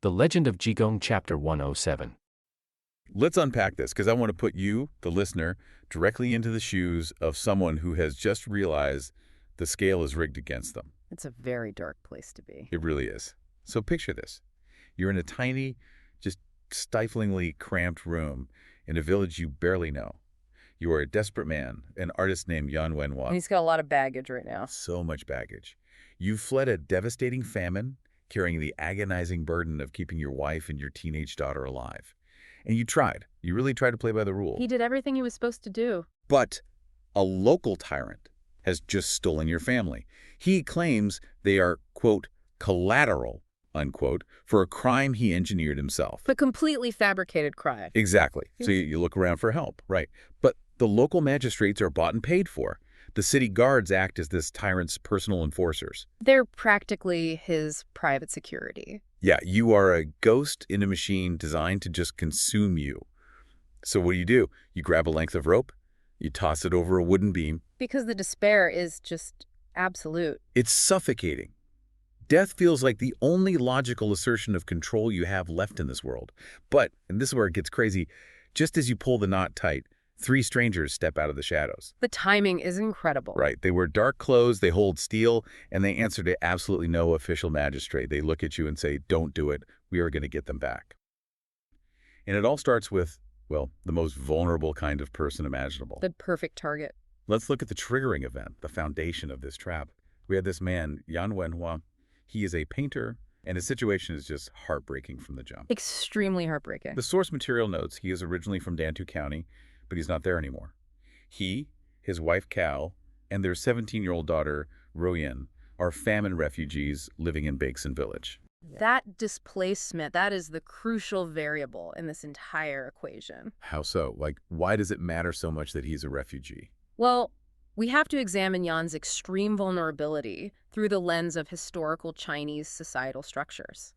The Legend of Jigong, Chapter 107. Let's unpack this, because I want to put you, the listener, directly into the shoes of someone who has just realized the scale is rigged against them. It's a very dark place to be. It really is. So picture this. You're in a tiny, just stiflingly cramped room in a village you barely know. You are a desperate man, an artist named Yan Wenhua. And he's got a lot of baggage right now. So much baggage. You've fled a devastating famine, carrying the agonizing burden of keeping your wife and your teenage daughter alive. And you tried. You really tried to play by the rules. He did everything he was supposed to do. But a local tyrant has just stolen your family. He claims they are, quote, collateral, unquote, for a crime he engineered himself. But completely fabricated crime. Exactly. So you look around for help, right? But the local magistrates are bought and paid for. The city guards act as this tyrant's personal enforcers. They're practically his private security. Yeah, you are a ghost in a machine designed to just consume you. So what do? You grab a length of rope, you toss it over a wooden beam. Because the despair is just absolute. It's suffocating. Death feels like the only logical assertion of control you have left in this world. But, and this is where it gets crazy, just as you pull the knot tight, 3 strangers step out of the shadows. The timing is incredible. Right. They wear dark clothes, they hold steel, and they answer to absolutely no official magistrate. They look at you and say, "Don't do it. We are going to get them back." And it all starts with, well, the most vulnerable kind of person imaginable. The perfect target. Let's look at the triggering event, the foundation of this trap. We had this man, Yan Wenhua. He is a painter, and his situation is just heartbreaking from the jump. Extremely heartbreaking. The source material notes he is originally from Dantou County, but he's not there anymore. He, his wife Cao, and their 17-year-old daughter, Royan, are famine refugees living in Baeksan Village. That displacement, that is the crucial variable in this entire equation. How so? Like, why does it matter so much that he's a refugee? Well, we have to examine Yan's extreme vulnerability through the lens of historical Chinese societal structures.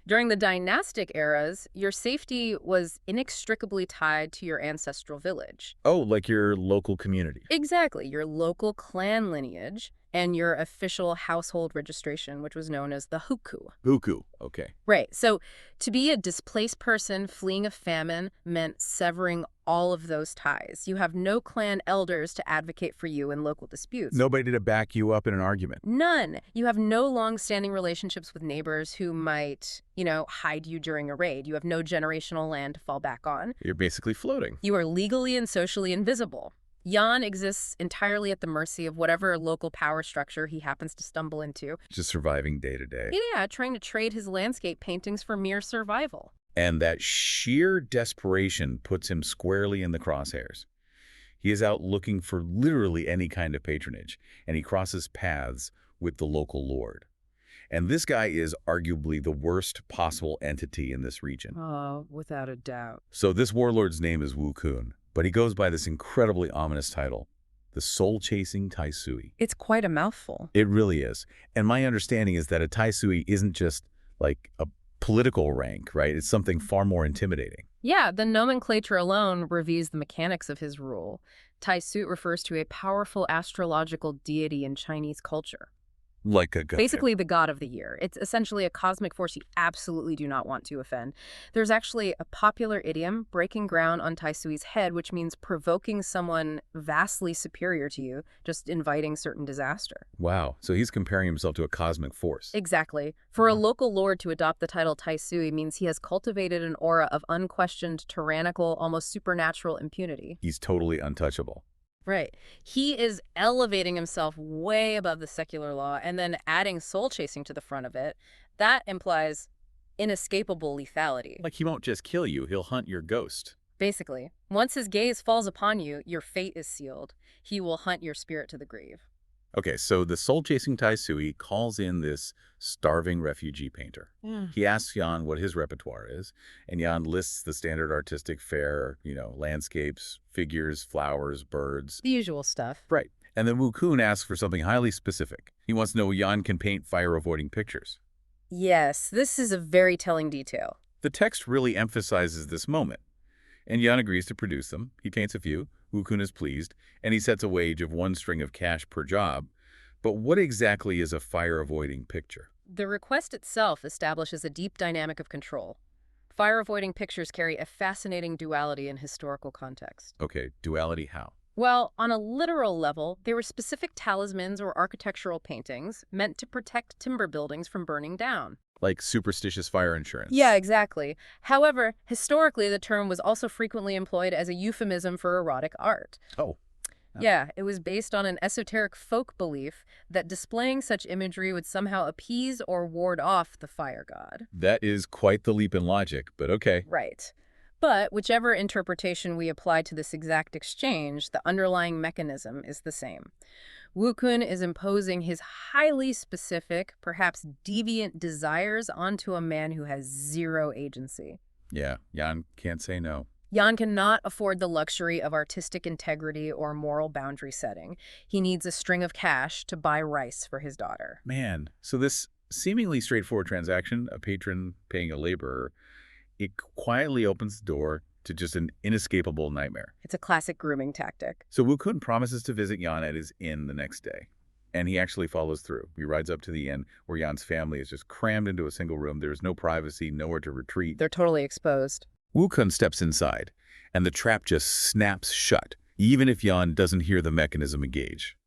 During the dynastic eras, your safety was inextricably tied to your ancestral village. Oh, like your local community. Exactly, your local clan lineage and your official household registration, which was known as the hukou. Hukou, okay. Right, so to be a displaced person fleeing a famine meant severing all of those ties. You have no clan elders to advocate for you in local disputes. Nobody to back you up in an argument. None. You have no long-standing relationships with neighbors who might, hide you during a raid. You have no generational land to fall back on. You're basically floating. You are legally and socially invisible. Yan exists entirely at the mercy of whatever local power structure he happens to stumble into. Just surviving day to day. Yeah, trying to trade his landscape paintings for mere survival. And that sheer desperation puts him squarely in the crosshairs. He is out looking for literally any kind of patronage, and he crosses paths with the local lord. And this guy is arguably the worst possible entity in this region. Oh, without a doubt. So this warlord's name is Wu Kun, but he goes by this incredibly ominous title, the Soul-Chasing Tai Sui. It's quite a mouthful. It really is. And my understanding is that a Tai Sui isn't just like a political rank, right? It's something far more intimidating. Yeah, the nomenclature alone reveals the mechanics of his rule. Tai Sui refers to a powerful astrological deity in Chinese culture. Like a god. Basically the god of the year. It's essentially a cosmic force you absolutely do not want to offend. There's actually a popular idiom, breaking ground on Tai Sui's head, which means provoking someone vastly superior to you, just inviting certain disaster. Wow. So he's comparing himself to a cosmic force. Exactly. For a local lord to adopt the title Tai Sui means he has cultivated an aura of unquestioned, tyrannical, almost supernatural impunity. He's totally untouchable. Right. He is elevating himself way above the secular law and then adding soul chasing to the front of it. That implies inescapable lethality. Like he won't just kill you, he'll hunt your ghost. Basically, once his gaze falls upon you, your fate is sealed. He will hunt your spirit to the grave. Okay, so the soul-chasing Tai Sui calls in this starving refugee painter. Yeah. He asks Yan what his repertoire is, and Yan lists the standard artistic fare, landscapes, figures, flowers, birds. The usual stuff. Right. And then Wu Kun asks for something highly specific. He wants to know Yan can paint fire-avoiding pictures. Yes, this is a very telling detail. The text really emphasizes this moment. And Yan agrees to produce them. He paints a few. Wu Kun is pleased, and he sets a wage of 1 string of cash per job. But what exactly is a fire-avoiding picture? The request itself establishes a deep dynamic of control. Fire-avoiding pictures carry a fascinating duality in historical context. Okay, duality how? Well, on a literal level, they were specific talismans or architectural paintings meant to protect timber buildings from burning down. Like superstitious fire insurance. Yeah, exactly. However, historically, the term was also frequently employed as a euphemism for erotic art. Oh. Yeah, it was based on an esoteric folk belief that displaying such imagery would somehow appease or ward off the fire god. That is quite the leap in logic, but okay. Right. But whichever interpretation we apply to this exact exchange, the underlying mechanism is the same. Wu Kun is imposing his highly specific, perhaps deviant desires onto a man who has zero agency. Yeah, Yan can't say no. Yan cannot afford the luxury of artistic integrity or moral boundary setting. He needs a string of cash to buy rice for his daughter. Man, so this seemingly straightforward transaction, a patron paying a laborer, it quietly opens the door to just an inescapable nightmare. It's a classic grooming tactic. So Wu Kun promises to visit Yan at his inn the next day. And he actually follows through. He rides up to the inn where Yan's family is just crammed into a single room. There is no privacy, nowhere to retreat. They're totally exposed. Wu Kun steps inside, and the trap just snaps shut, even if Yan doesn't hear the mechanism engage.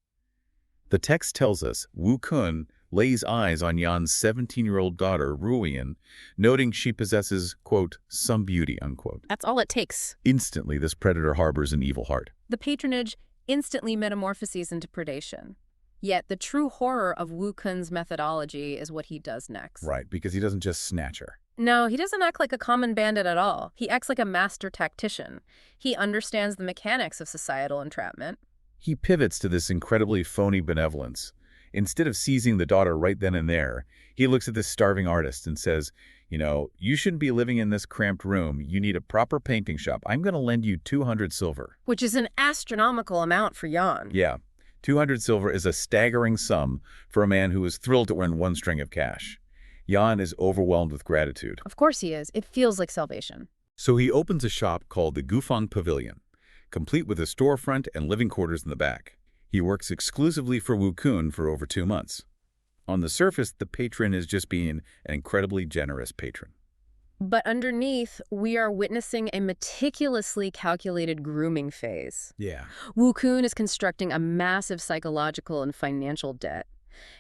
The text tells us Wu Kun lays eyes on Yan's 17-year-old daughter, Ruian, noting she possesses, quote, some beauty, unquote. That's all it takes. Instantly, this predator harbors an evil heart. The patronage instantly metamorphoses into predation. Yet the true horror of Wu Kun's methodology is what he does next. Right, because he doesn't just snatch her. No, he doesn't act like a common bandit at all. He acts like a master tactician. He understands the mechanics of societal entrapment. He pivots to this incredibly phony benevolence. Instead of seizing the daughter right then and there, he looks at this starving artist and says, you know, you shouldn't be living in this cramped room. You need a proper painting shop. I'm going to lend you 200 silver. Which is an astronomical amount for Yan. Yeah, 200 silver is a staggering sum for a man who is thrilled to earn one string of cash. Yan is overwhelmed with gratitude. Of course he is. It feels like salvation. So he opens a shop called the Gufang Pavilion, complete with a storefront and living quarters in the back. He works exclusively for Wu Kun for over 2 months. On the surface, the patron is just being an incredibly generous patron. But underneath, we are witnessing a meticulously calculated grooming phase. Yeah. Wu Kun is constructing a massive psychological and financial debt.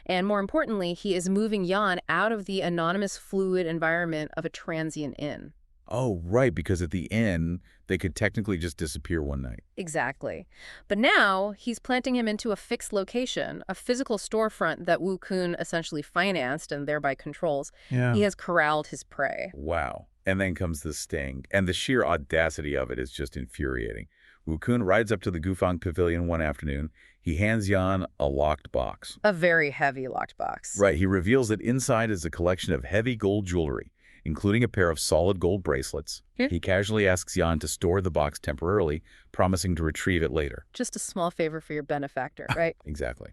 And more importantly, he is moving Yan out of the anonymous, fluid environment of a transient inn. Oh, right, because at the end, they could technically just disappear one night. Exactly. But now, he's planting him into a fixed location, a physical storefront that Wu Kun essentially financed and thereby controls. Yeah. He has corralled his prey. Wow. And then comes the sting, and the sheer audacity of it is just infuriating. Wu Kun rides up to the Gufang Pavilion one afternoon. He hands Yan a locked box. A very heavy locked box. Right, he reveals that inside is a collection of heavy gold jewelry, including a pair of solid gold bracelets. He casually asks Yan to store the box temporarily, promising to retrieve it later. Just a small favor for your benefactor, right? Exactly.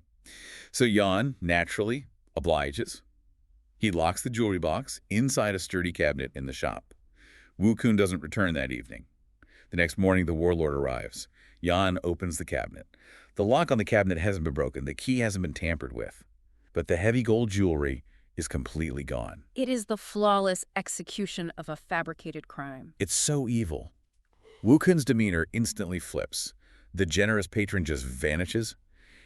So Yan naturally obliges. He locks the jewelry box inside a sturdy cabinet in the shop. Wu Kun doesn't return that evening. The next morning, the warlord arrives. Yan opens the cabinet. The lock on the cabinet hasn't been broken. The key hasn't been tampered with. But the heavy gold jewelry is completely gone. It is the flawless execution of a fabricated crime. It's so evil. Wu Kun's demeanor instantly flips. The generous patron just vanishes.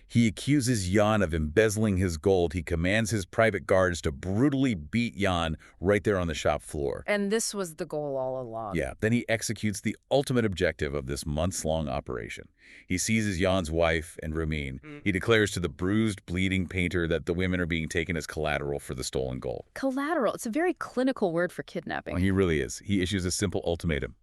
He accuses Yan of embezzling his gold. He commands his private guards to brutally beat Yan right there on the shop floor. And this was the goal all along. Yeah, then he executes the ultimate objective of this months-long operation. He seizes Yan's wife and Ramin. He declares to the bruised, bleeding painter that the women are being taken as collateral for the stolen gold. Collateral. It's a very clinical word for kidnapping. Well, he really is. He issues a simple ultimatum.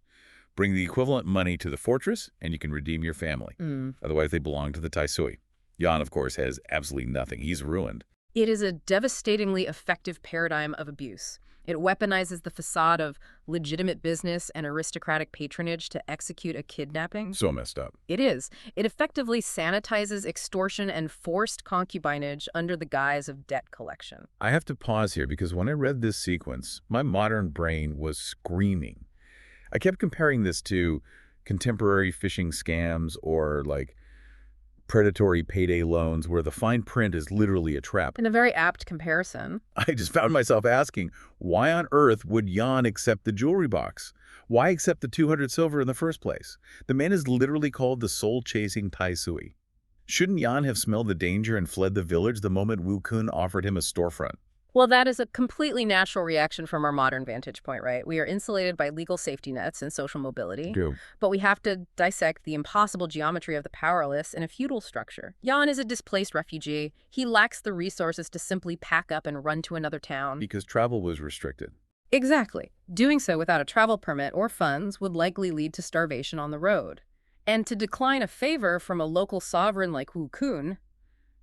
Bring the equivalent money to the fortress, and you can redeem your family. Otherwise, they belong to the Taisui. Yan, of course, has absolutely nothing. He's ruined. It is a devastatingly effective paradigm of abuse. It weaponizes the facade of legitimate business and aristocratic patronage to execute a kidnapping. So messed up. It is. It effectively sanitizes extortion and forced concubinage under the guise of debt collection. I have to pause here because when I read this sequence, my modern brain was screaming. I kept comparing this to contemporary phishing scams or like predatory payday loans where the fine print is literally a trap. In a very apt comparison. I just found myself asking, why on earth would Jan accept the jewelry box? Why accept the 200 silver in the first place? The man is literally called the soul-chasing Tai Sui. Shouldn't Jan have smelled the danger and fled the village the moment Wu Kun offered him a storefront? Well, that is a completely natural reaction from our modern vantage point, right? We are insulated by legal safety nets and social mobility, but we have to dissect the impossible geometry of the powerless in a feudal structure. Jan is a displaced refugee. He lacks the resources to simply pack up and run to another town. Because travel was restricted. Exactly. Doing so without a travel permit or funds would likely lead to starvation on the road. And to decline a favor from a local sovereign like Wu Kun,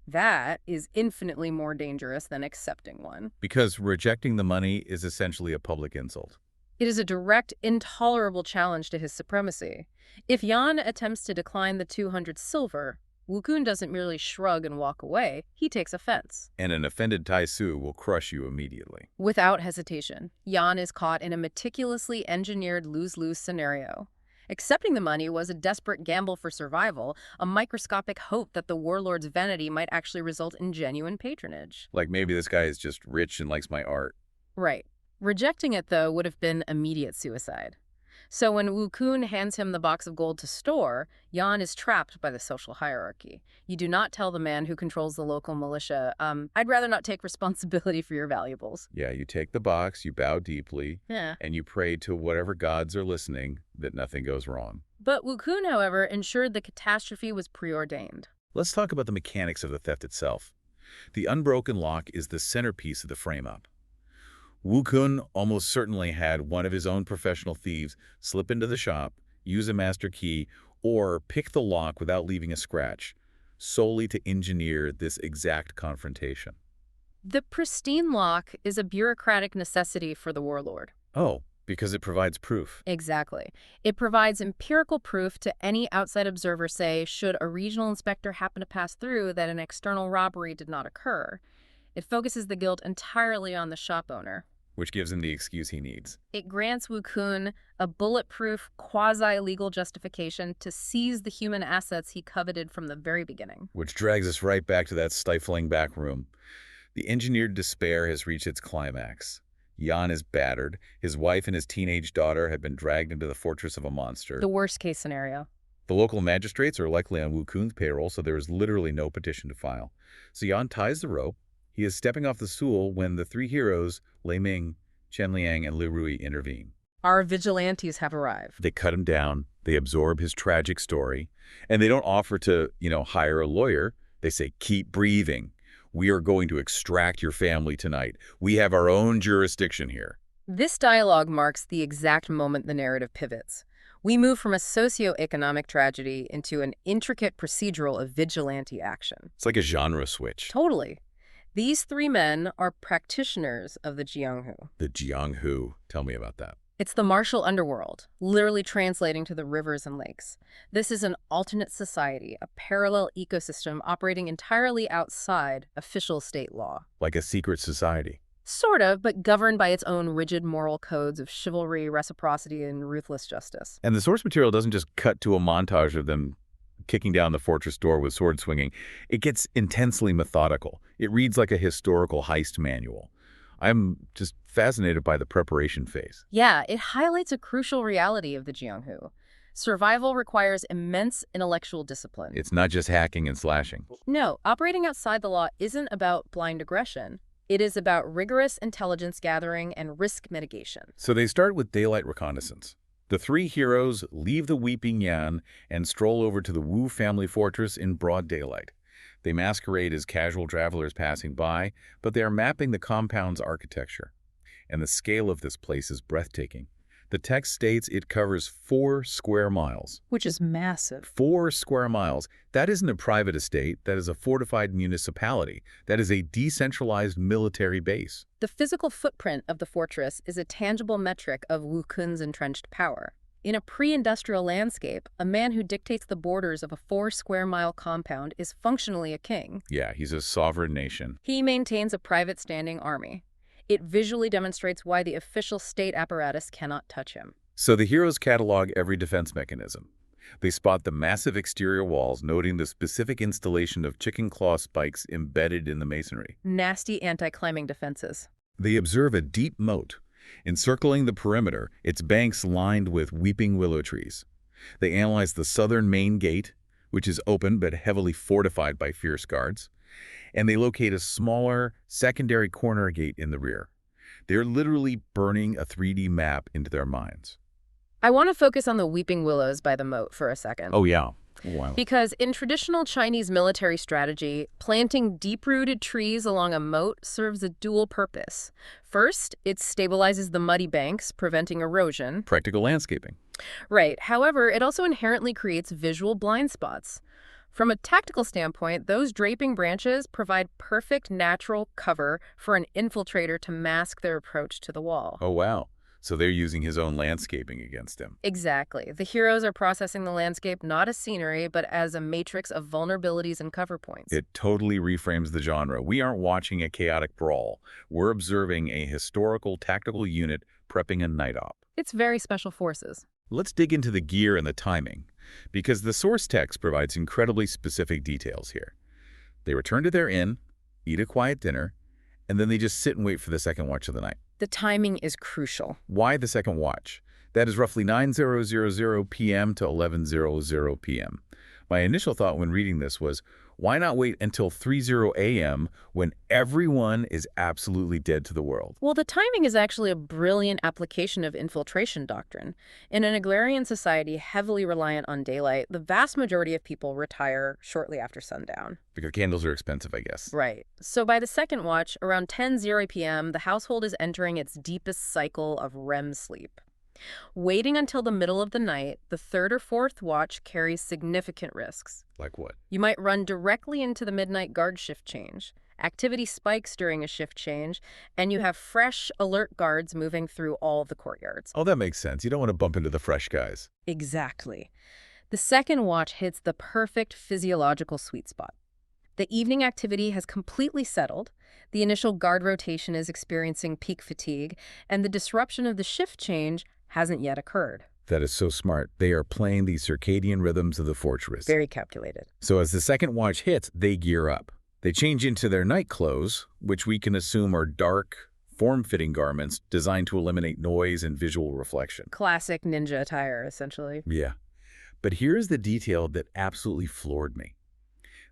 that is infinitely more dangerous than accepting one. Because rejecting the money is essentially a public insult. It is a direct, intolerable challenge to his supremacy. If Jan attempts to decline the 200 silver, Wu Kun doesn't merely shrug and walk away, he takes offense. And an offended Tai Su will crush you immediately. Without hesitation, Jan is caught in a meticulously engineered lose-lose scenario. Accepting the money was a desperate gamble for survival, a microscopic hope that the warlord's vanity might actually result in genuine patronage. Like maybe this guy is just rich and likes my art. Right. Rejecting it, though, would have been immediate suicide. So when Wu Kun hands him the box of gold to store, Jan is trapped by the social hierarchy. You do not tell the man who controls the local militia, I'd rather not take responsibility for your valuables. Yeah, you take the box, you bow deeply, Yeah. and you pray to whatever gods are listening that nothing goes wrong. But Wu Kun, however, ensured the catastrophe was preordained. Let's talk about the mechanics of the theft itself. The unbroken lock is the centerpiece of the frame-up. Wu Kun almost certainly had one of his own professional thieves slip into the shop, use a master key, or pick the lock without leaving a scratch, solely to engineer this exact confrontation. The pristine lock is a bureaucratic necessity for the warlord. Oh, because it provides proof. Exactly. It provides empirical proof to any outside observer, say, should a regional inspector happen to pass through, that an external robbery did not occur. It focuses the guilt entirely on the shop owner. Which gives him the excuse he needs. It grants Wu Kun a bulletproof, quasi-legal justification to seize the human assets he coveted from the very beginning. Which drags us right back to that stifling back room. The engineered despair has reached its climax. Jan is battered. His wife and his teenage daughter have been dragged into the fortress of a monster. The worst-case scenario. The local magistrates are likely on Wu Kun's payroll, so there is literally no petition to file. So Jan ties the rope. He is stepping off the stool when the three heroes, Lei Ming, Chen Liang, and Li Rui, intervene. Our vigilantes have arrived. They cut him down, they absorb his tragic story, and they don't offer to, hire a lawyer. They say, keep breathing. We are going to extract your family tonight. We have our own jurisdiction here. This dialogue marks the exact moment the narrative pivots. We move from a socio-economic tragedy into an intricate procedural of vigilante action. It's like a genre switch. Totally. These three men are practitioners of the Jianghu. The Jianghu. Tell me about that. It's the martial underworld, literally translating to the rivers and lakes. This is an alternate society, a parallel ecosystem operating entirely outside official state law. Like a secret society. Sort of, but governed by its own rigid moral codes of chivalry, reciprocity, and ruthless justice. And the source material doesn't just cut to a montage of them kicking down the fortress door with sword swinging. It gets intensely methodical. It reads like a historical heist manual. I'm just fascinated by the preparation phase. Yeah, it highlights a crucial reality of the Jianghu. Survival requires immense intellectual discipline. It's not just hacking and slashing. No, operating outside the law isn't about blind aggression. It is about rigorous intelligence gathering and risk mitigation. So they start with daylight reconnaissance. The three heroes leave the Weeping Yan and stroll over to the Wu family fortress in broad daylight. They masquerade as casual travelers passing by, but they are mapping the compound's architecture. And the scale of this place is breathtaking. The text states it covers 4 square miles. Which is massive. 4 square miles. That isn't a private estate. That is a fortified municipality. That is a decentralized military base. The physical footprint of the fortress is a tangible metric of Wu Kun's entrenched power. In a pre-industrial landscape, a man who dictates the borders of a 4-square-mile compound is functionally a king. Yeah, he's a sovereign nation. He maintains a private standing army. It visually demonstrates why the official state apparatus cannot touch him. So the heroes catalog every defense mechanism. They spot the massive exterior walls, noting the specific installation of chicken claw spikes embedded in the masonry. Nasty anti-climbing defenses. They observe a deep moat. Encircling the perimeter, its banks lined with weeping willow trees. They analyze the southern main gate, which is open but heavily fortified by fierce guards, and they locate a smaller, secondary corner gate in the rear. They're literally burning a 3D map into their minds. I want to focus on the weeping willows by the moat for a second. Oh, yeah. Wow. Because in traditional Chinese military strategy, planting deep-rooted trees along a moat serves a dual purpose. First, it stabilizes the muddy banks, preventing erosion. Practical landscaping. Right. However, it also inherently creates visual blind spots. From a tactical standpoint, those draping branches provide perfect natural cover for an infiltrator to mask their approach to the wall. Oh, wow. So they're using his own landscaping against him. Exactly. The heroes are processing the landscape not as scenery, but as a matrix of vulnerabilities and cover points. It totally reframes the genre. We aren't watching a chaotic brawl. We're observing a historical tactical unit prepping a night op. It's very special forces. Let's dig into the gear and the timing, because the source text provides incredibly specific details here. They return to their inn, eat a quiet dinner, and then they just sit and wait for the second watch of the night. The timing is crucial. Why the second watch? That is roughly 9:00 p.m. to 11:00 p.m. My initial thought when reading this was, why not wait until 3:00 a.m. when everyone is absolutely dead to the world? Well, the timing is actually a brilliant application of infiltration doctrine. In an agrarian society heavily reliant on daylight, the vast majority of people retire shortly after sundown. Because candles are expensive, I guess. Right. So by the second watch, around 10:00 p.m., the household is entering its deepest cycle of REM sleep. Waiting until the middle of the night, the third or fourth watch carries significant risks. Like what? You might run directly into the midnight guard shift change. Activity spikes during a shift change, and you have fresh, alert guards moving through all of the courtyards. Oh, that makes sense. You don't want to bump into the fresh guys. Exactly. The second watch hits the perfect physiological sweet spot. The evening activity has completely settled, the initial guard rotation is experiencing peak fatigue, and the disruption of the shift change hasn't yet occurred. That is so smart. They are playing the circadian rhythms of the fortress. Very calculated. So as the second watch hits, they gear up. They change into their night clothes, which we can assume are dark, form-fitting garments designed to eliminate noise and visual reflection. Classic ninja attire, essentially. Yeah. But here's the detail that absolutely floored me.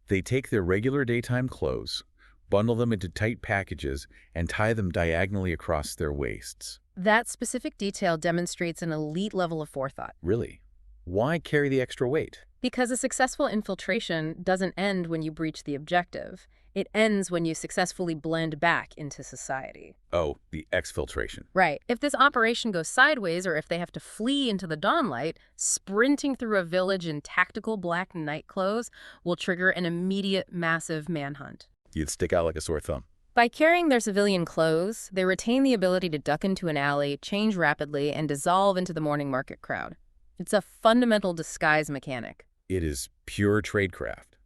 They take their regular daytime clothes, bundle them into tight packages, and tie them diagonally across their waists. That specific detail demonstrates an elite level of forethought. Really? Why carry the extra weight? Because a successful infiltration doesn't end when you breach the objective. It ends when you successfully blend back into society. Oh, the exfiltration. Right. If this operation goes sideways or if they have to flee into the dawnlight, sprinting through a village in tactical black night clothes will trigger an immediate massive manhunt. You'd stick out like a sore thumb. By carrying their civilian clothes, they retain the ability to duck into an alley, change rapidly, and dissolve into the morning market crowd. It's a fundamental disguise mechanic. It is pure tradecraft.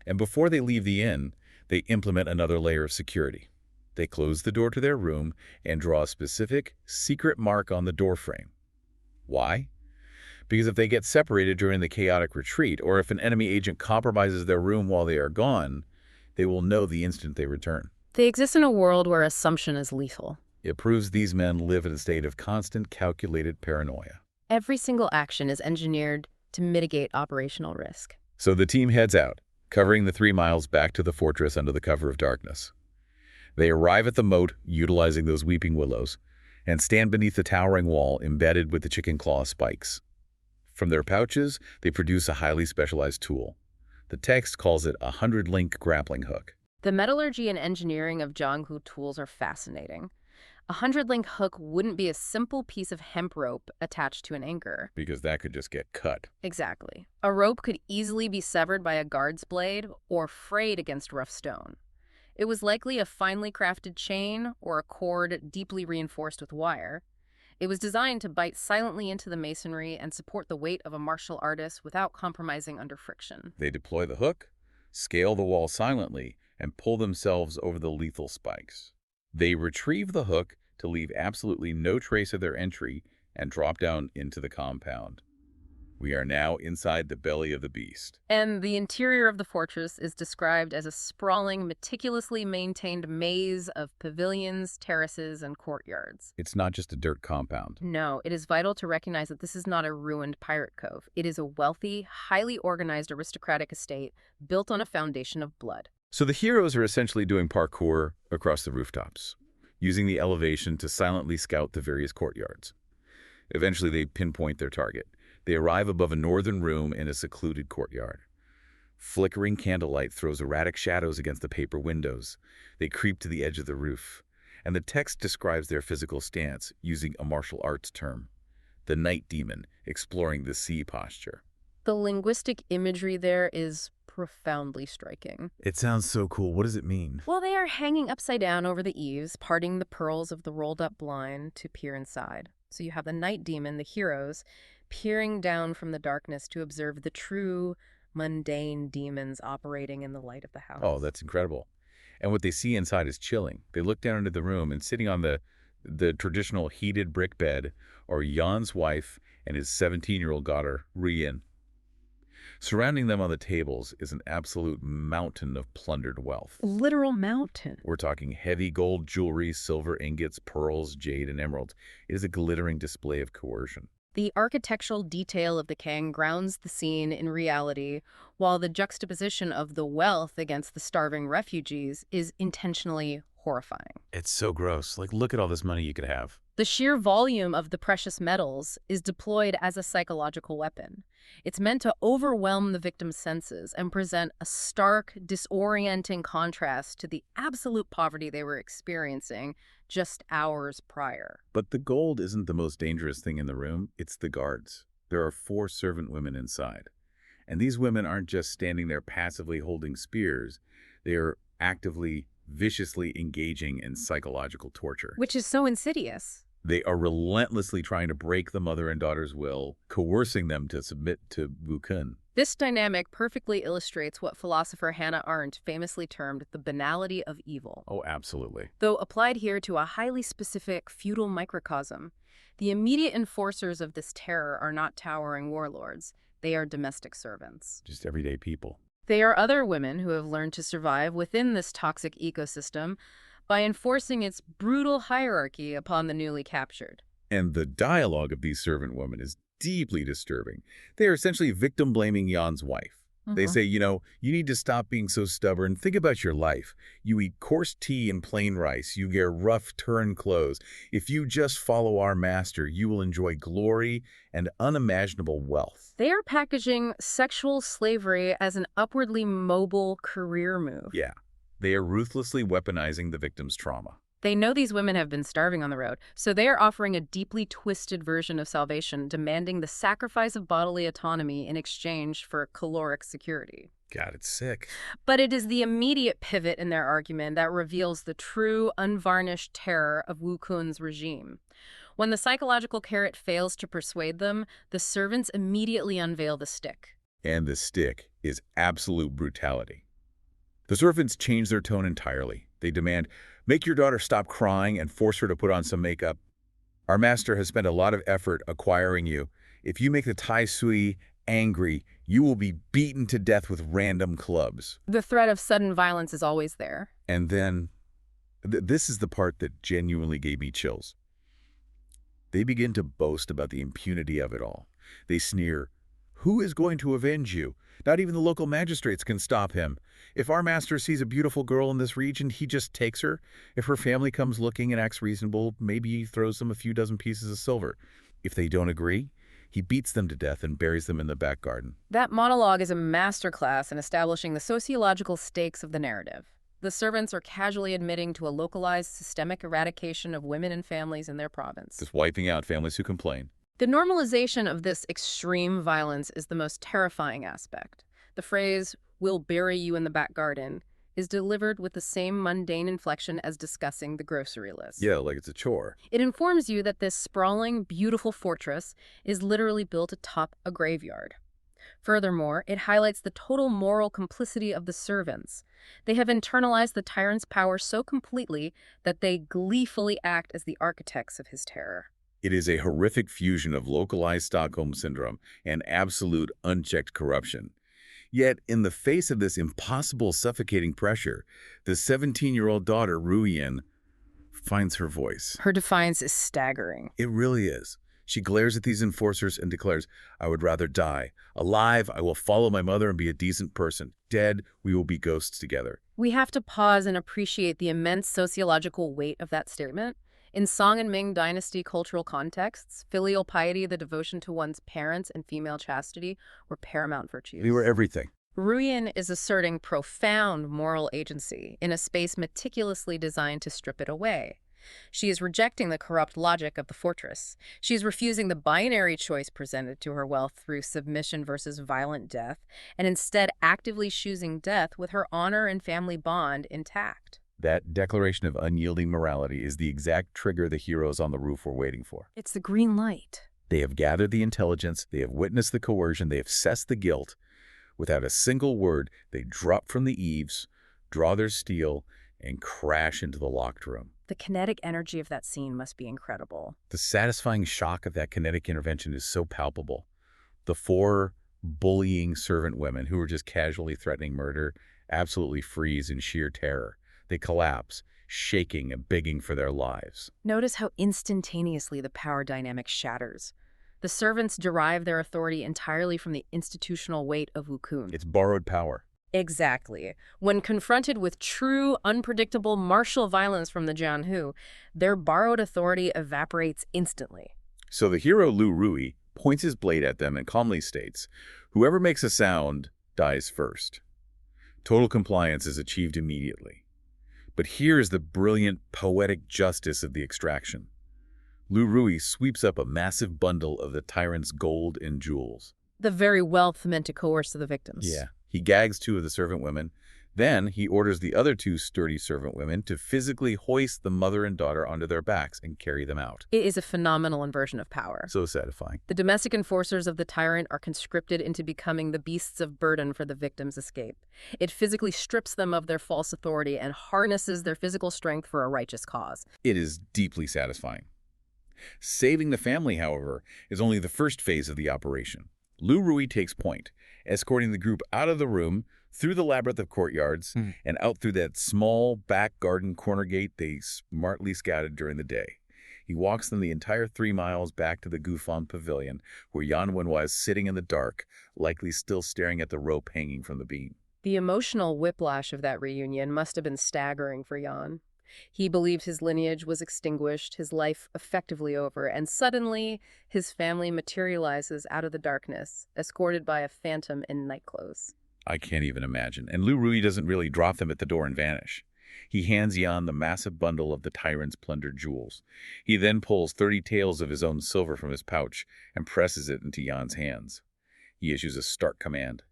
And before they leave the inn, they implement another layer of security. They close the door to their room and draw a specific, secret mark on the doorframe. Why? Because if they get separated during the chaotic retreat, or if an enemy agent compromises their room while they are gone, they will know the instant they return. They exist in a world where assumption is lethal. It proves these men live in a state of constant, calculated paranoia. Every single action is engineered to mitigate operational risk. So the team heads out, covering the 3 miles back to the fortress under the cover of darkness. They arrive at the moat, utilizing those weeping willows, and stand beneath the towering wall embedded with the chicken claw spikes. From their pouches, they produce a highly specialized tool. The text calls it a 100-link grappling hook. The metallurgy and engineering of Jianghu tools are fascinating. A 100-link hook wouldn't be a simple piece of hemp rope attached to an anchor. Because that could just get cut. Exactly. A rope could easily be severed by a guard's blade or frayed against rough stone. It was likely a finely crafted chain or a cord deeply reinforced with wire. It was designed to bite silently into the masonry and support the weight of a martial artist without compromising under friction. They deploy the hook, scale the wall silently, and pull themselves over the lethal spikes. They retrieve the hook to leave absolutely no trace of their entry and drop down into the compound. We are now inside the belly of the beast. And the interior of the fortress is described as a sprawling, meticulously maintained maze of pavilions, terraces, and courtyards. It's not just a dirt compound. No, it is vital to recognize that this is not a ruined pirate cove. It is a wealthy, highly organized aristocratic estate built on a foundation of blood. So the heroes are essentially doing parkour across the rooftops, using the elevation to silently scout the various courtyards. Eventually, they pinpoint their target. They arrive above a northern room in a secluded courtyard. Flickering candlelight throws erratic shadows against the paper windows. They creep to the edge of the roof, and the text describes their physical stance using a martial arts term, the night demon exploring the sea posture. The linguistic imagery there is profoundly striking. It sounds so cool. What does it mean? Well, they are hanging upside down over the eaves, parting the pearls of the rolled-up blind to peer inside. So you have the night demon, the heroes, peering down from the darkness to observe the true, mundane demons operating in the light of the house. Oh, that's incredible. And what they see inside is chilling. They look down into the room, and sitting on the traditional heated brick bed are Jan's wife and his 17-year-old daughter, Rian. Surrounding them on the tables is an absolute mountain of plundered wealth. Literal mountain. We're talking heavy gold jewelry, silver ingots, pearls, jade, and emeralds. It is a glittering display of coercion. The architectural detail of the king grounds the scene in reality, while the juxtaposition of the wealth against the starving refugees is intentionally horrifying. It's so gross. Like, look at all this money you could have. The sheer volume of the precious metals is deployed as a psychological weapon. It's meant to overwhelm the victim's senses and present a stark, disorienting contrast to the absolute poverty they were experiencing just hours prior. But the gold isn't the most dangerous thing in the room. It's the guards. There are 4 servant women inside. And these women aren't just standing there passively holding spears. They are actively, viciously engaging in psychological torture. Which is so insidious. They are relentlessly trying to break the mother and daughter's will, coercing them to submit to Wu Kun. This dynamic perfectly illustrates what philosopher Hannah Arendt famously termed the banality of evil. Oh, absolutely. Though applied here to a highly specific feudal microcosm, the immediate enforcers of this terror are not towering warlords. They are domestic servants. Just everyday people. They are other women who have learned to survive within this toxic ecosystem by enforcing its brutal hierarchy upon the newly captured. And the dialogue of these servant women is deeply disturbing. They are essentially victim-blaming Jan's wife. They say, you need to stop being so stubborn. Think about your life. You eat coarse tea and plain rice. You wear rough Turin clothes. If you just follow our master, you will enjoy glory and unimaginable wealth. They are packaging sexual slavery as an upwardly mobile career move. Yeah. They are ruthlessly weaponizing the victim's trauma. They know these women have been starving on the road, so they are offering a deeply twisted version of salvation, demanding the sacrifice of bodily autonomy in exchange for caloric security. God, it's sick. But it is the immediate pivot in their argument that reveals the true, unvarnished terror of Wu Kun's regime. When the psychological carrot fails to persuade them, the servants immediately unveil the stick. And the stick is absolute brutality. The servants change their tone entirely. They demand, make your daughter stop crying and force her to put on some makeup. Our master has spent a lot of effort acquiring you. If you make the Tai Sui angry, you will be beaten to death with random clubs. The threat of sudden violence is always there. And then, this is the part that genuinely gave me chills. They begin to boast about the impunity of it all. They sneer, who is going to avenge you? Not even the local magistrates can stop him. If our master sees a beautiful girl in this region, he just takes her. If her family comes looking and acts reasonable, maybe he throws them a few dozen pieces of silver. If they don't agree, he beats them to death and buries them in the back garden. That monologue is a masterclass in establishing the sociological stakes of the narrative. The servants are casually admitting to a localized systemic eradication of women and families in their province. Just wiping out families who complain. The normalization of this extreme violence is the most terrifying aspect. The phrase, we'll bury you in the back garden, is delivered with the same mundane inflection as discussing the grocery list. Yeah, like it's a chore. It informs you that this sprawling, beautiful fortress is literally built atop a graveyard. Furthermore, it highlights the total moral complicity of the servants. They have internalized the tyrant's power so completely that they gleefully act as the architects of his terror. It is a horrific fusion of localized Stockholm Syndrome and absolute unchecked corruption. Yet, in the face of this impossible suffocating pressure, the 17-year-old daughter, Ruyen, finds her voice. Her defiance is staggering. It really is. She glares at these enforcers and declares, "I would rather die. Alive, I will follow my mother and be a decent person. Dead, we will be ghosts together." We have to pause and appreciate the immense sociological weight of that statement. In Song and Ming dynasty cultural contexts, filial piety, the devotion to one's parents, and female chastity were paramount virtues. They were everything. Ruyen is asserting profound moral agency in a space meticulously designed to strip it away. She is rejecting the corrupt logic of the fortress. She is refusing the binary choice presented to her wealth through submission versus violent death, and instead actively choosing death with her honor and family bond intact. That declaration of unyielding morality is the exact trigger the heroes on the roof were waiting for. It's the green light. They have gathered the intelligence, they have witnessed the coercion, they have assessed the guilt. Without a single word, they drop from the eaves, draw their steel, and crash into the locked room. The kinetic energy of that scene must be incredible. The satisfying shock of that kinetic intervention is so palpable. The four bullying servant women who were just casually threatening murder absolutely freeze in sheer terror. They collapse, shaking and begging for their lives. Notice how instantaneously the power dynamic shatters. The servants derive their authority entirely from the institutional weight of Wukun. It's borrowed power. Exactly. When confronted with true, unpredictable martial violence from the Jianhu, their borrowed authority evaporates instantly. So the hero Lu Rui points his blade at them and calmly states, "Whoever makes a sound dies first." Total compliance is achieved immediately. But here is the brilliant, poetic justice of the extraction. Lu Rui sweeps up a massive bundle of the tyrant's gold and jewels. The very wealth meant to coerce the victims. Yeah. He gags two of the servant women. Then he orders the other two sturdy servant women to physically hoist the mother and daughter onto their backs and carry them out. It is a phenomenal inversion of power. So satisfying. The domestic enforcers of the tyrant are conscripted into becoming the beasts of burden for the victim's escape. It physically strips them of their false authority and harnesses their physical strength for a righteous cause. It is deeply satisfying. Saving the family, however, is only the first phase of the operation. Lu Rui takes point, escorting the group out of the room, through the labyrinth of courtyards, and out through that small back garden corner gate they smartly scouted during the day. He walks them the entire 3 miles back to the Gufan Pavilion, where Yan Wenhua is sitting in the dark, likely still staring at the rope hanging from the beam. The emotional whiplash of that reunion must have been staggering for Yan. He believed his lineage was extinguished, his life effectively over, and suddenly his family materializes out of the darkness, escorted by a phantom in nightclothes. I can't even imagine. And Lu Rui doesn't really drop them at the door and vanish. He hands Yan the massive bundle of the tyrant's plundered jewels. He then pulls 30 taels of his own silver from his pouch and presses it into Yan's hands. He issues a stark command.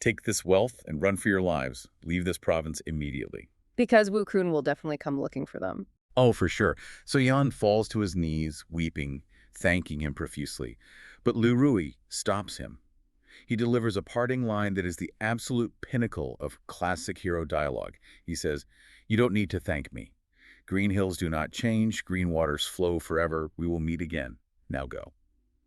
"Take this wealth and run for your lives. Leave this province immediately." Because Wukun will definitely come looking for them. Oh, for sure. So Yan falls to his knees, weeping, thanking him profusely. But Lu Rui stops him. He delivers a parting line that is the absolute pinnacle of classic hero dialogue. He says, "You don't need to thank me. Green hills do not change. Green waters flow forever. We will meet again. Now go."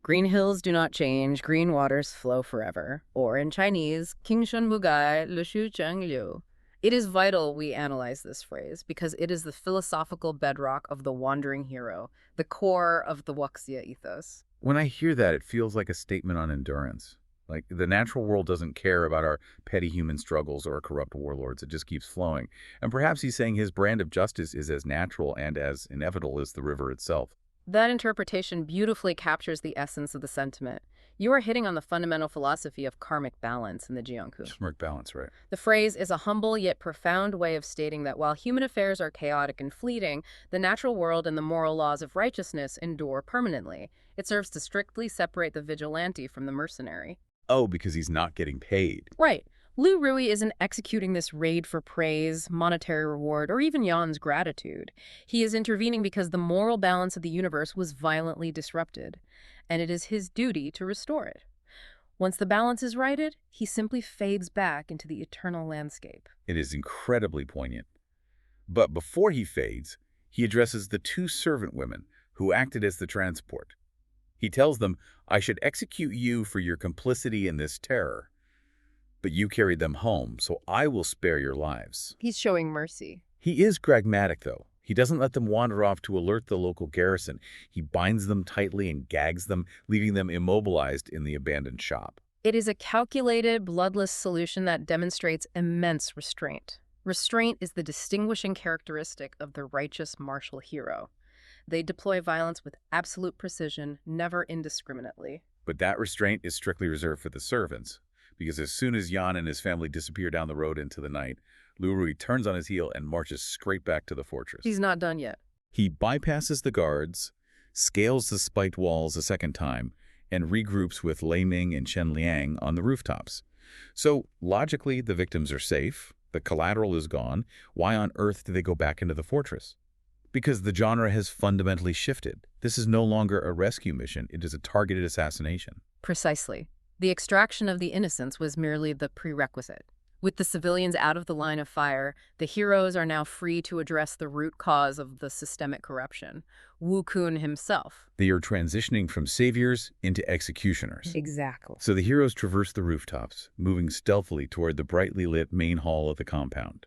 Green hills do not change, green waters flow forever. Or in Chinese, Qingshen Bugai, Lushu Cheng Liu. It is vital we analyze this phrase because it is the philosophical bedrock of the wandering hero, the core of the Wuxia ethos. When I hear that, it feels like a statement on endurance. Like the natural world doesn't care about our petty human struggles or corrupt warlords. It just keeps flowing. And perhaps he's saying his brand of justice is as natural and as inevitable as the river itself. That interpretation beautifully captures the essence of the sentiment. You are hitting on the fundamental philosophy of karmic balance in the Jianghu. Karmic balance, right? The phrase is a humble yet profound way of stating that while human affairs are chaotic and fleeting, the natural world and the moral laws of righteousness endure permanently. It serves to strictly separate the vigilante from the mercenary. Oh, because he's not getting paid. Right. Lu Rui isn't executing this raid for praise, monetary reward, or even Yan's gratitude. He is intervening because the moral balance of the universe was violently disrupted, and it is his duty to restore it. Once the balance is righted, he simply fades back into the eternal landscape. It is incredibly poignant. But before he fades, he addresses the two servant women, who acted as the transport. He tells them, "I should execute you for your complicity in this terror, but you carried them home, so I will spare your lives." He's showing mercy. He is pragmatic, though. He doesn't let them wander off to alert the local garrison. He binds them tightly and gags them, leaving them immobilized in the abandoned shop. It is a calculated, bloodless solution that demonstrates immense restraint. Restraint is the distinguishing characteristic of the righteous martial hero. They deploy violence with absolute precision, never indiscriminately. But that restraint is strictly reserved for the servants, because as soon as Yan and his family disappear down the road into the night, Lu Rui turns on his heel and marches straight back to the fortress. He's not done yet. He bypasses the guards, scales the spiked walls a second time, and regroups with Lei Ming and Chen Liang on the rooftops. So, logically, the victims are safe, the collateral is gone. Why on earth do they go back into the fortress? Because the genre has fundamentally shifted. This is no longer a rescue mission, it is a targeted assassination. Precisely. The extraction of the innocents was merely the prerequisite. With the civilians out of the line of fire, the heroes are now free to address the root cause of the systemic corruption, Wu Kun himself. They are transitioning from saviors into executioners. Exactly. So the heroes traverse the rooftops, moving stealthily toward the brightly lit main hall of the compound.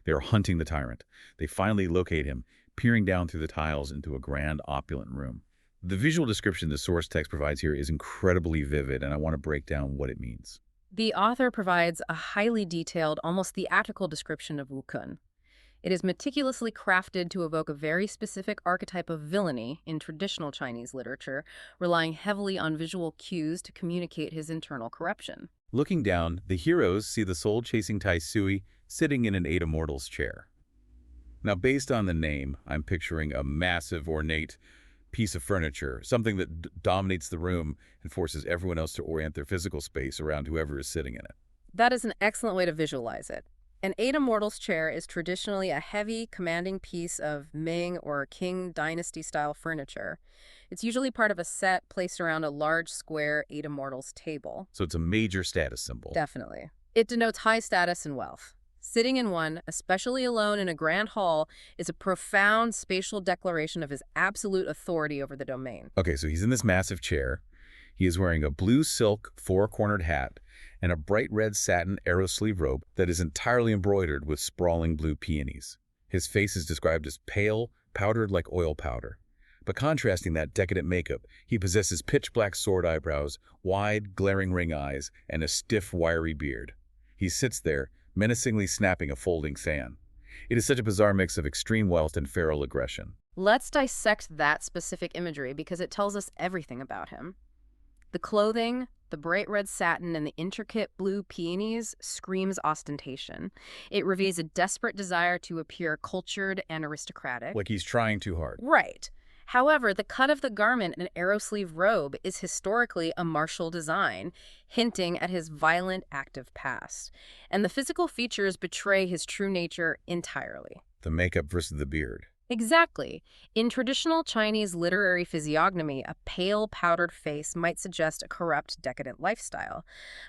They are hunting the tyrant. They finally locate him, peering down through the tiles into a grand, opulent room. The visual description the source text provides here is incredibly vivid, and I want to break down what it means. The author provides a highly detailed, almost theatrical description of Wu Kun. It is meticulously crafted to evoke a very specific archetype of villainy in traditional Chinese literature, relying heavily on visual cues to communicate his internal corruption. Looking down, the heroes see the soul-chasing Tai Sui sitting in an Eight Immortals chair. Now, based on the name, I'm picturing a massive, ornate piece of furniture, something that dominates the room and forces everyone else to orient their physical space around whoever is sitting in it. That is an excellent way to visualize it. An Eight Immortals chair is traditionally a heavy, commanding piece of Ming or Qing dynasty-style furniture. It's usually part of a set placed around a large, square Eight Immortals table. So it's a major status symbol. Definitely. It denotes high status and wealth. Sitting in one, especially alone in a grand hall, is a profound spatial declaration of his absolute authority over the domain. Okay, so he's in this massive chair. He is wearing a blue silk four-cornered hat and a bright red satin arrow sleeve robe that is entirely embroidered with sprawling blue peonies. His face is described as pale, powdered like oil powder. But contrasting that decadent makeup, he possesses pitch-black sword eyebrows, wide, glaring ring eyes, and a stiff, wiry beard. He sits there, menacingly snapping a folding fan. It is such a bizarre mix of extreme wealth and feral aggression. Let's dissect that specific imagery because it tells us everything about him. The clothing, the bright red satin, and the intricate blue peonies screams ostentation. It reveals a desperate desire to appear cultured and aristocratic. Like he's trying too hard. Right. However, the cut of the garment and arrow sleeve robe is historically a martial design, hinting at his violent, active past. And the physical features betray his true nature entirely. The makeup versus the beard. Exactly. In traditional Chinese literary physiognomy, a pale, powdered face might suggest a corrupt, decadent lifestyle.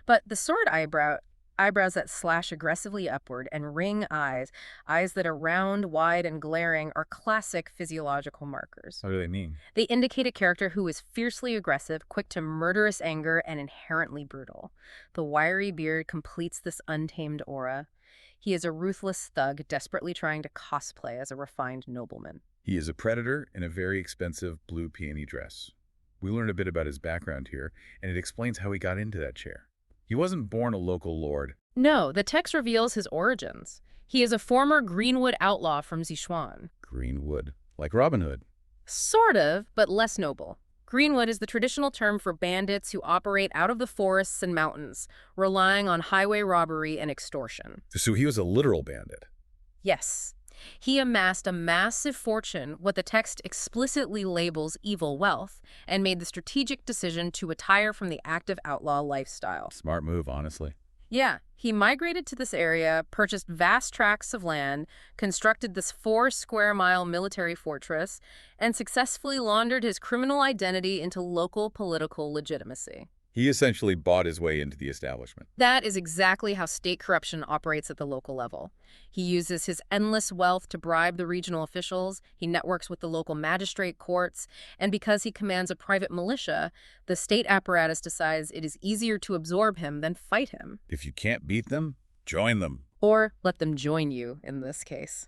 But the sword eyebrows that slash aggressively upward, and ring eyes that are round, wide, and glaring, are classic physiological markers. What do they mean? They indicate a character who is fiercely aggressive, quick to murderous anger, and inherently brutal. The wiry beard completes this untamed aura. He is a ruthless thug, desperately trying to cosplay as a refined nobleman. He is a predator in a very expensive blue peony dress. We learn a bit about his background here, and it explains how he got into that chair. He wasn't born a local lord. No, the text reveals his origins. He is a former Greenwood outlaw from Sichuan. Greenwood. Like Robin Hood. Sort of, but less noble. Greenwood is the traditional term for bandits who operate out of the forests and mountains, relying on highway robbery and extortion. So he was a literal bandit. Yes. He amassed a massive fortune, what the text explicitly labels evil wealth, and made the strategic decision to retire from the active outlaw lifestyle. Smart move, honestly. Yeah, he migrated to this area, purchased vast tracts of land, constructed this 4-square-mile military fortress, and successfully laundered his criminal identity into local political legitimacy. He essentially bought his way into the establishment. That is exactly how state corruption operates at the local level. He uses his endless wealth to bribe the regional officials, he networks with the local magistrate courts, and because he commands a private militia, the state apparatus decides it is easier to absorb him than fight him. If you can't beat them, join them. Or let them join you, in this case.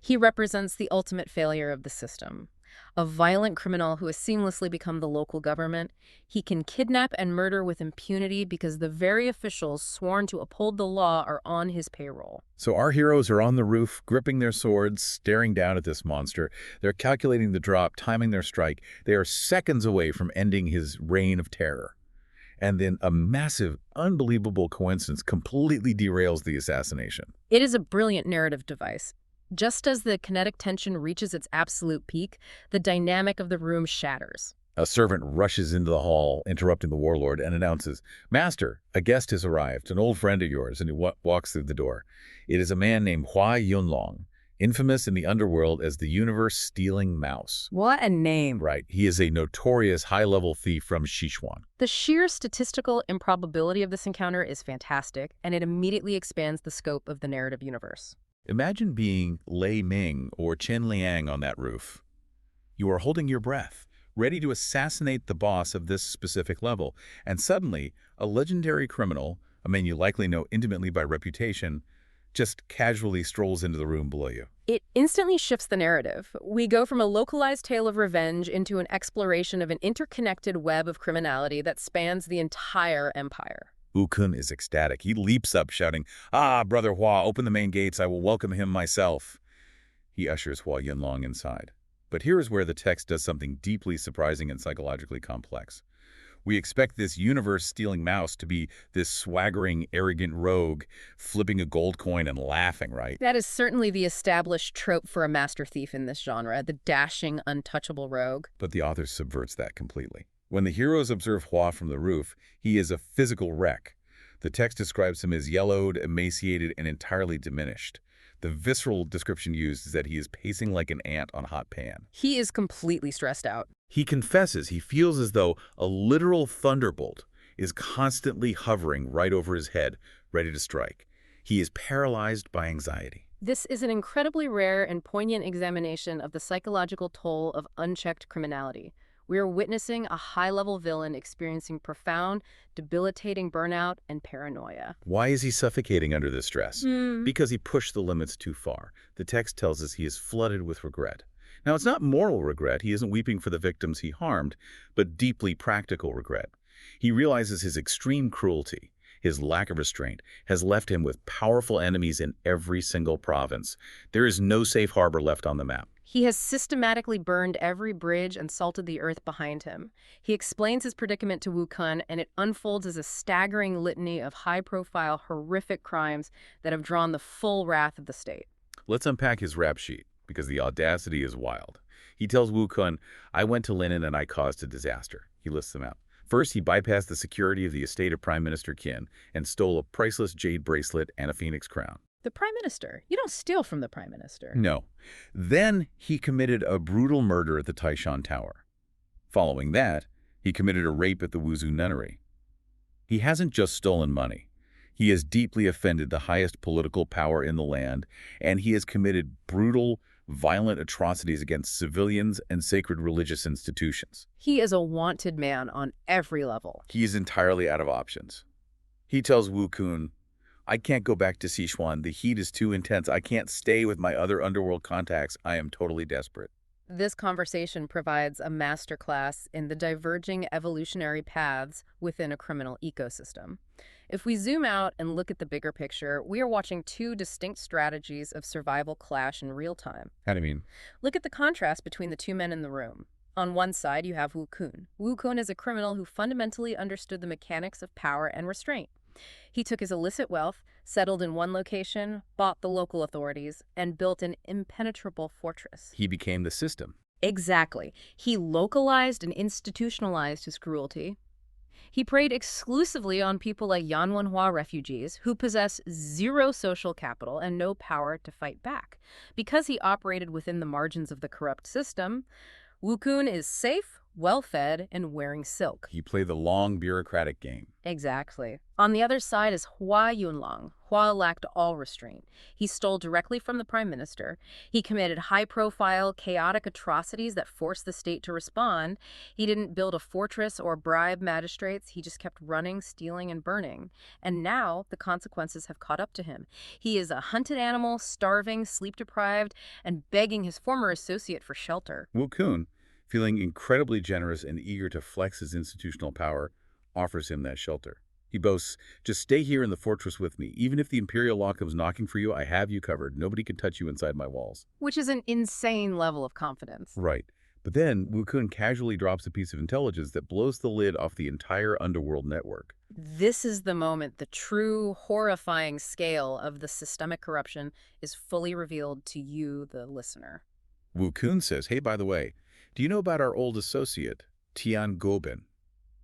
He represents the ultimate failure of the system. A violent criminal who has seamlessly become the local government, he can kidnap and murder with impunity because the very officials sworn to uphold the law are on his payroll. So our heroes are on the roof, gripping their swords, staring down at this monster. They're calculating the drop, timing their strike. They are seconds away from ending his reign of terror. And then a massive, unbelievable coincidence completely derails the assassination. It is a brilliant narrative device. Just as the kinetic tension reaches its absolute peak, the dynamic of the room shatters. A servant rushes into the hall, interrupting the warlord, and announces, "Master, a guest has arrived, an old friend of yours," and he walks through the door. It is a man named Hua Yunlong, infamous in the underworld as the universe-stealing mouse. What a name. Right, he is a notorious high-level thief from Sichuan. The sheer statistical improbability of this encounter is fantastic, and it immediately expands the scope of the narrative universe. Imagine being Lei Ming or Chen Liang on that roof. You are holding your breath, ready to assassinate the boss of this specific level, and suddenly, a legendary criminal, a man you likely know intimately by reputation, just casually strolls into the room below you. It instantly shifts the narrative. We go from a localized tale of revenge into an exploration of an interconnected web of criminality that spans the entire empire. Wu Kun is ecstatic. He leaps up, shouting, "Ah, Brother Hua, open the main gates. I will welcome him myself." He ushers Hua Yunlong inside. But here is where the text does something deeply surprising and psychologically complex. We expect this universe-stealing mouse to be this swaggering, arrogant rogue, flipping a gold coin and laughing, right? That is certainly the established trope for a master thief in this genre, the dashing, untouchable rogue. But the author subverts that completely. When the heroes observe Hua from the roof, he is a physical wreck. The text describes him as yellowed, emaciated, and entirely diminished. The visceral description used is that he is pacing like an ant on a hot pan. He is completely stressed out. He confesses he feels as though a literal thunderbolt is constantly hovering right over his head, ready to strike. He is paralyzed by anxiety. This is an incredibly rare and poignant examination of the psychological toll of unchecked criminality. We are witnessing a high-level villain experiencing profound, debilitating burnout and paranoia. Why is he suffocating under this stress? Because he pushed the limits too far. The text tells us he is flooded with regret. Now, it's not moral regret. He isn't weeping for the victims he harmed, but deeply practical regret. He realizes his extreme cruelty, his lack of restraint, has left him with powerful enemies in every single province. There is no safe harbor left on the map. He has systematically burned every bridge and salted the earth behind him. He explains his predicament to Wu Kun, and it unfolds as a staggering litany of high-profile, horrific crimes that have drawn the full wrath of the state. Let's unpack his rap sheet, because the audacity is wild. He tells Wu Kun, "I went to Linen and I caused a disaster." He lists them out. First, he bypassed the security of the estate of Prime Minister Qin and stole a priceless jade bracelet and a phoenix crown. The Prime Minister? You don't steal from the Prime Minister. No. Then he committed a brutal murder at the Taishan Tower. Following that, he committed a rape at the Wuzhu Nunnery. He hasn't just stolen money. He has deeply offended the highest political power in the land, and he has committed brutal, violent atrocities against civilians and sacred religious institutions. He is a wanted man on every level. He is entirely out of options. He tells Wu Kun, "I can't go back to Sichuan. The heat is too intense. I can't stay with my other underworld contacts. I am totally desperate." This conversation provides a masterclass in the diverging evolutionary paths within a criminal ecosystem. If we zoom out and look at the bigger picture, we are watching two distinct strategies of survival clash in real time. How do you mean? Look at the contrast between the two men in the room. On one side, you have Wu Kun. Wu Kun is a criminal who fundamentally understood the mechanics of power and restraint. He took his illicit wealth, settled in one location, bought the local authorities, and built an impenetrable fortress. He became the system. Exactly. He localized and institutionalized his cruelty. He preyed exclusively on people like Yanwanhua refugees who possess zero social capital and no power to fight back. Because he operated within the margins of the corrupt system, Wu Kun is safe well-fed, and wearing silk. He played the long bureaucratic game. Exactly. On the other side is Hua Yunlong. Hua lacked all restraint. He stole directly from the prime minister. He committed high-profile, chaotic atrocities that forced the state to respond. He didn't build a fortress or bribe magistrates. He just kept running, stealing, and burning. And now the consequences have caught up to him. He is a hunted animal, starving, sleep-deprived, and begging his former associate for shelter. Wu Kun, feeling incredibly generous and eager to flex his institutional power, offers him that shelter. He boasts, "Just stay here in the fortress with me. Even if the Imperial Law comes knocking for you, I have you covered. Nobody can touch you inside my walls." Which is an insane level of confidence. Right. But then Wu Kun casually drops a piece of intelligence that blows the lid off the entire underworld network. This is the moment the true, horrifying scale of the systemic corruption is fully revealed to you, the listener. Wu Kun says, "Hey, by the way, do you know about our old associate, Tian Gobin?"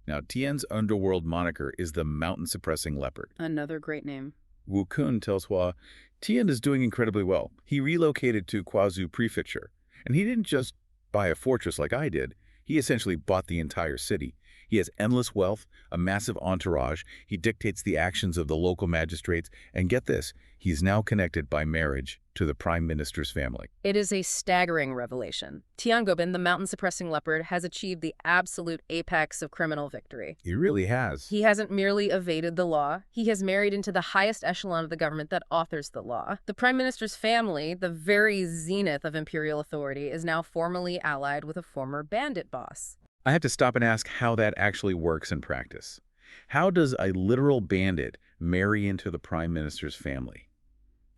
Now, Tian's underworld moniker is the mountain-suppressing leopard. Another great name. Wu Kun tells Hua, "Tian is doing incredibly well. He relocated to Guazhou Prefecture, and he didn't just buy a fortress like I did. He essentially bought the entire city. He has endless wealth, a massive entourage. He dictates the actions of the local magistrates, and get this, he's now connected by marriage to the prime minister's family." It is a staggering revelation. Tian Gobin, the mountain-suppressing leopard, has achieved the absolute apex of criminal victory. He really has. He hasn't merely evaded the law. He has married into the highest echelon of the government that authors the law. The prime minister's family, the very zenith of imperial authority, is now formally allied with a former bandit boss. I have to stop and ask how that actually works in practice. How does a literal bandit marry into the prime minister's family?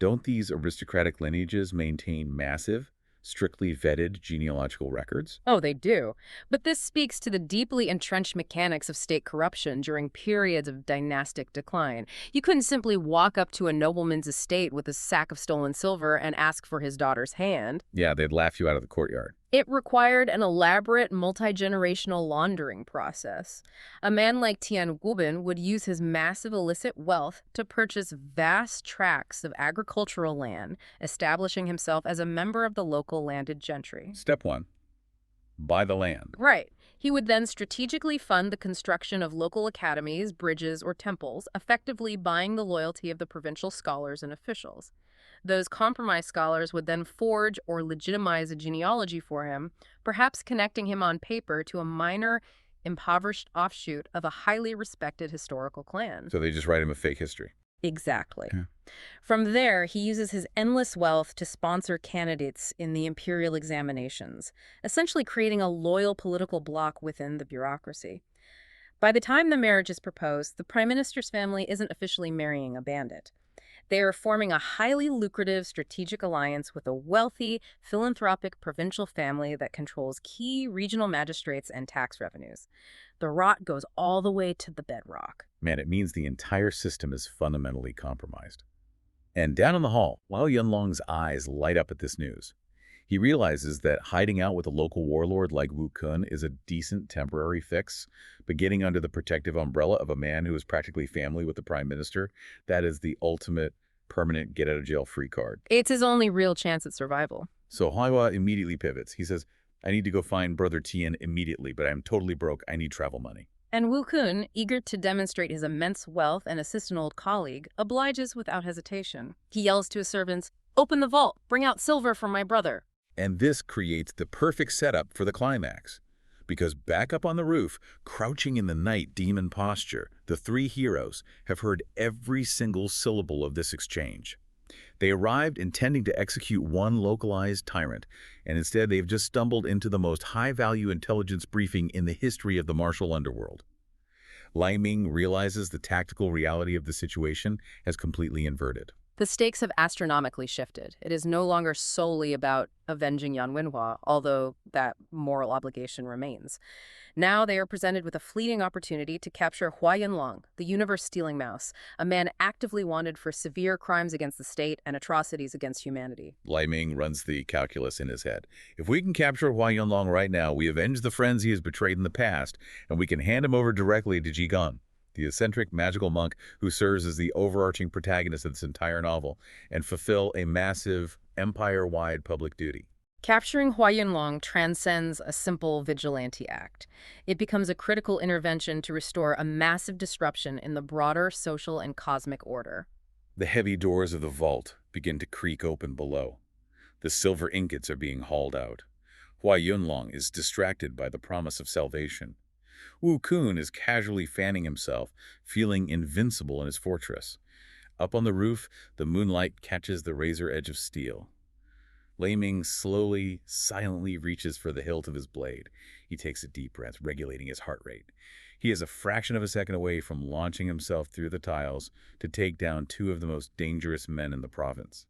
Don't these aristocratic lineages maintain massive, strictly vetted genealogical records? Oh, they do. But this speaks to the deeply entrenched mechanics of state corruption during periods of dynastic decline. You couldn't simply walk up to a nobleman's estate with a sack of stolen silver and ask for his daughter's hand. Yeah, they'd laugh you out of the courtyard. It required an elaborate multi-generational laundering process. A man like Tian Gubin would use his massive illicit wealth to purchase vast tracts of agricultural land, establishing himself as a member of the local landed gentry. Step 1. Buy the land. Right. He would then strategically fund the construction of local academies, bridges, or temples, effectively buying the loyalty of the provincial scholars and officials. Those compromised scholars would then forge or legitimize a genealogy for him, perhaps connecting him on paper to a minor, impoverished offshoot of a highly respected historical clan. So they just write him a fake history. Exactly. Yeah. From there, he uses his endless wealth to sponsor candidates in the imperial examinations, essentially creating a loyal political bloc within the bureaucracy. By the time the marriage is proposed, the prime minister's family isn't officially marrying a bandit. They are forming a highly lucrative strategic alliance with a wealthy, philanthropic provincial family that controls key regional magistrates and tax revenues. The rot goes all the way to the bedrock. Man, it means the entire system is fundamentally compromised. And down in the hall, Lao Yunlong's eyes light up at this news. He realizes that hiding out with a local warlord like Wu Kun is a decent temporary fix, but getting under the protective umbrella of a man who is practically family with the prime minister, that is the ultimate permanent get-out-of-jail-free card. It's his only real chance at survival. So Haiwa immediately pivots. He says, "I need to go find Brother Tian immediately, but I'm totally broke. I need travel money." And Wu Kun, eager to demonstrate his immense wealth and assist an old colleague, obliges without hesitation. He yells to his servants, "Open the vault! Bring out silver for my brother!" And this creates the perfect setup for the climax. Because back up on the roof, crouching in the night demon posture, the three heroes have heard every single syllable of this exchange. They arrived intending to execute one localized tyrant, and instead they've just stumbled into the most high-value intelligence briefing in the history of the martial underworld. Lai Ming realizes the tactical reality of the situation has completely inverted. The stakes have astronomically shifted. It is no longer solely about avenging Yan Wenhua, although that moral obligation remains. Now they are presented with a fleeting opportunity to capture Hua Yunlong, the universe-stealing mouse, a man actively wanted for severe crimes against the state and atrocities against humanity. Lai Ming runs the calculus in his head. If we can capture Hua Yunlong right now, we avenge the friends he has betrayed in the past, and we can hand him over directly to Jigang, the eccentric magical monk who serves as the overarching protagonist of this entire novel, and fulfill a massive, empire-wide public duty. Capturing Hua Yunlong transcends a simple vigilante act. It becomes a critical intervention to restore a massive disruption in the broader social and cosmic order. The heavy doors of the vault begin to creak open below. The silver ingots are being hauled out. Hua Yunlong is distracted by the promise of salvation. Wu Kun is casually fanning himself, feeling invincible in his fortress. Up on the roof, the moonlight catches the razor edge of steel. Lei Ming slowly, silently reaches for the hilt of his blade. He takes a deep breath, regulating his heart rate. He is a fraction of a second away from launching himself through the tiles to take down two of the most dangerous men in the province.